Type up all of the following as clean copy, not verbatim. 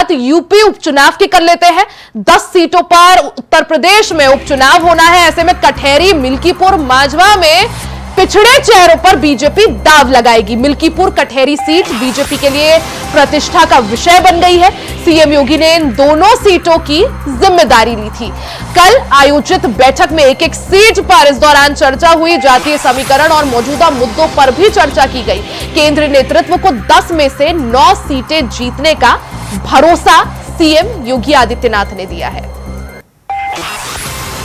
बात यूपी उपचुनाव की कर लेते हैं। 10 सीटों पर उत्तर प्रदेश में उपचुनाव होना है। ऐसे में कटहरी, मिल्कीपुर, मांझवा में पिछड़े चेहरों पर बीजेपी दांव लगाएगी। मिल्कीपुर कटहरी सीट बीजेपी के लिए प्रतिष्ठा का विषय बन गई है। सीएम योगी ने इन दोनों सीटों की जिम्मेदारी ली थी। कल आयोजित बैठक में एक एक सीट पर इस दौरान चर्चा हुई। जातीय समीकरण और मौजूदा मुद्दों पर भी चर्चा की गई। केंद्रीय नेतृत्व को 10 में से 9 सीटें जीतने का भरोसा सीएम योगी आदित्यनाथ ने दिया है।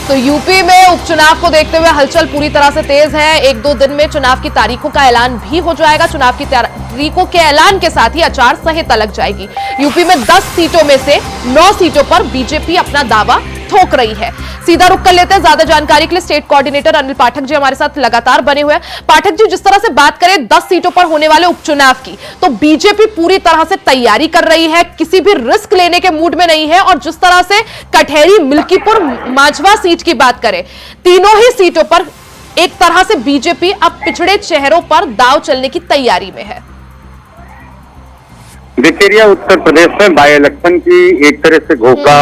तो यूपी में उपचुनाव को देखते हुए हलचल पूरी तरह से तेज है। 1-2 दिन में चुनाव की तारीखों का ऐलान भी हो जाएगा। चुनाव की तारीखों के ऐलान के साथ ही आचार संहिता लग जाएगी। यूपी में 10 सीटों में से 9 सीटों पर बीजेपी अपना दावा ठोक रही है। सीधा रुख कर लेते हैं। ज्यादा जानकारी के लिए स्टेट कोऑर्डिनेटर अनिल पाठक जी हमारे साथ लगातार बने हुए हैं। पाठक जी, जिस तरह से बात करें 10 सीटों पर होने वाले उपचुनाव की, तो बीजेपी पूरी तरह से तैयारी कर रही है, किसी भी रिस्क लेने के मूड में नहीं है। और जिस तरह से कटहरी, मिल्कीपुर, मांझवा सीट की बात करें, तीनों ही सीटों पर एक तरह से बीजेपी अब पिछड़े चेहरों पर दांव चलने की तैयारी में है। देखिए, उत्तर प्रदेश में बाई इलेक्शन की एक तरह से घोषणा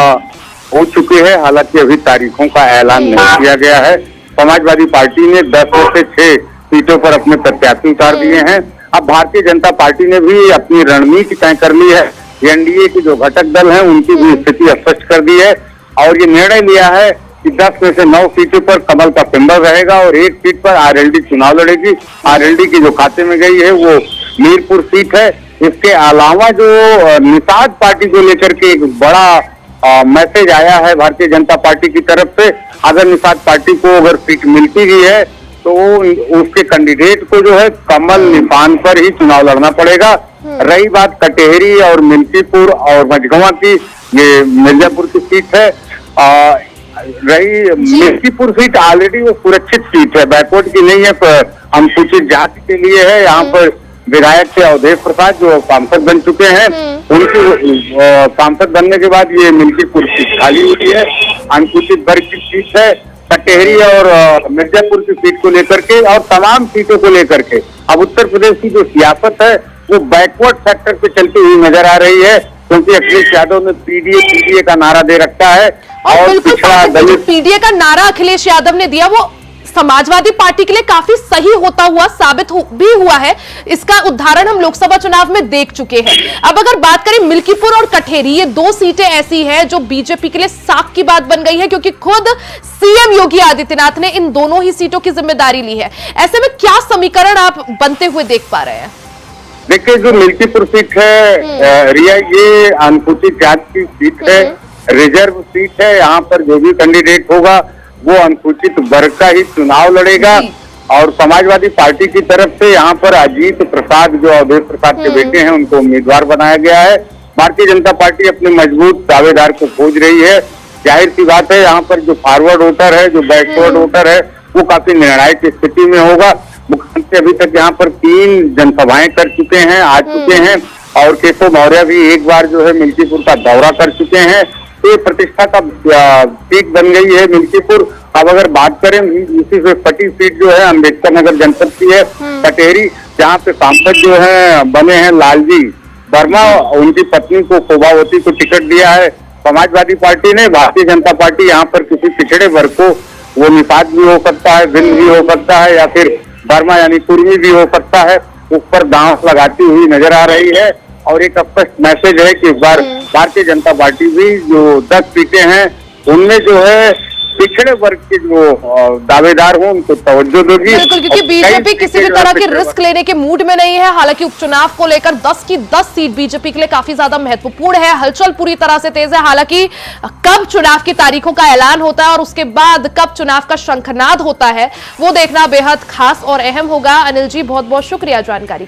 हो चुकी है। हालांकि अभी तारीखों का ऐलान नहीं किया गया है। समाजवादी पार्टी ने 10 में से 6 सीटों पर अपने प्रत्याशी उतार दिए हैं। अब भारतीय जनता पार्टी ने भी अपनी रणनीति तय कर ली है। एनडीए के जो घटक दल हैं उनकी भी स्थिति स्पष्ट कर दी है और ये निर्णय लिया है कि 10 में से 9 सीटों पर कमल का सिंबल रहेगा और एक सीट पर आरएलडी चुनाव लड़ेगी। आरएलडी की जो खाते में गई है वो मीरपुर सीट है। इसके अलावा जो निषाद पार्टी को लेकर के एक बड़ा मैसेज आया है भारतीय जनता पार्टी की तरफ से। अगर निषाद पार्टी को अगर सीट मिलती ही है तो उसके कैंडिडेट को जो है कमल निशान पर ही चुनाव लड़ना पड़ेगा। रही बात कटहरी और मिल्कीपुर और मझगवा की, ये मिर्जापुर की सीट है। रही मिल्कीपुर सीट ऑलरेडी वो सुरक्षित सीट है, बैकवर्ड की नहीं है, अनुसूचित जाति के लिए है। यहाँ पर विधायक थे अवधेश प्रसाद जो सांसद बन चुके हैं। उनकी सांसद बनने के बाद ये मिल्कीपुर सीट खाली हुई है। अनुसूचित वर्ग की सीट है। कटहरी और मिर्जापुर की सीट को लेकर के और तमाम सीटों को लेकर के अब उत्तर प्रदेश की जो सियासत है वो बैकवर्ड सेक्टर पे चलती हुई नजर आ रही है, क्योंकि अखिलेश यादव ने पीडीए का नारा दे रखा है। और पिछड़ा दलित पीडीए का नारा अखिलेश यादव ने दिया वो समाजवादी पार्टी के लिए काफी सही होता हुआ साबित भी हुआ है। इसका उदाहरण हम लोकसभा चुनाव में देख चुके हैं। अब अगर बात करें मिल्कीपुर और कटहरी, ये 2 सीटें ऐसी हैं जो बीजेपी के लिए साख की बात बन गई है, क्योंकि खुद सीएम योगी आदित्यनाथ ने इन दोनों ही सीटों की जिम्मेदारी ली है। ऐसे में क्या समीकरण आप बनते हुए देख पा रहे हैं? देखिए, जो मिल्कीपुर सीट है रिया, ये अनुसूचित जाति की सीट है, रिजर्व सीट है। यहाँ पर जो भी कैंडिडेट होगा वो अनुसूचित वर्ग का ही चुनाव लड़ेगा। और समाजवादी पार्टी की तरफ से यहाँ पर अजीत प्रसाद जो अवधेश प्रसाद के बेटे हैं उनको उम्मीदवार बनाया गया है। भारतीय जनता पार्टी अपने मजबूत दावेदार को खोज रही है। जाहिर सी बात है, यहाँ पर जो फॉरवर्ड वोटर है, जो बैकवर्ड वोटर है, वो काफी निर्णायक स्थिति में होगा। मुख्यमंत्री अभी तक यहाँ पर 3 जनसभाएं कर चुके हैं, आ चुके हैं और केशव मौर्य भी एक बार जो है मिल्कीपुर का दौरा कर चुके हैं। ये प्रतिष्ठा का सीट बन गई है मिल्कीपुर। अब अगर बात करें इसी से फटी सीट जो है अम्बेडकर नगर जनपद की है कटहरी, जहाँ पे सांसद जो है बने हैं लालजी वर्मा, उनकी पत्नी को शोभावती को टिकट दिया है समाजवादी पार्टी ने। भारतीय जनता पार्टी यहाँ पर किसी पिछड़े वर्ग को, वो निषाद भी हो सकता है, बिंद भी हो सकता है या फिर वर्मा यानी कुर्मी भी हो सकता है, उस पर दांव लगाती हुई नजर आ रही है। और एक स्पष्ट मैसेज है कि इस बार भारतीय जनता पार्टी भी जो 10 सीटें हैं उनमें जो है पिछड़े वर्ग के जो दावेदार हों उनको तवज्जो देगी। बिल्कुल, क्योंकि बीजेपी किसी भी तरह की रिस्क लेने के मूड में नहीं है। हालांकि उपचुनाव को लेकर 10 की 10 सीट बीजेपी के लिए काफी ज्यादा महत्वपूर्ण है। हलचल पूरी तरह से तेज है। हालांकि कब चुनाव की तारीखों का ऐलान होता है और उसके बाद कब चुनाव का शंखनाद होता है वो देखना बेहद खास और अहम होगा। अनिल जी, बहुत बहुत शुक्रिया जानकारी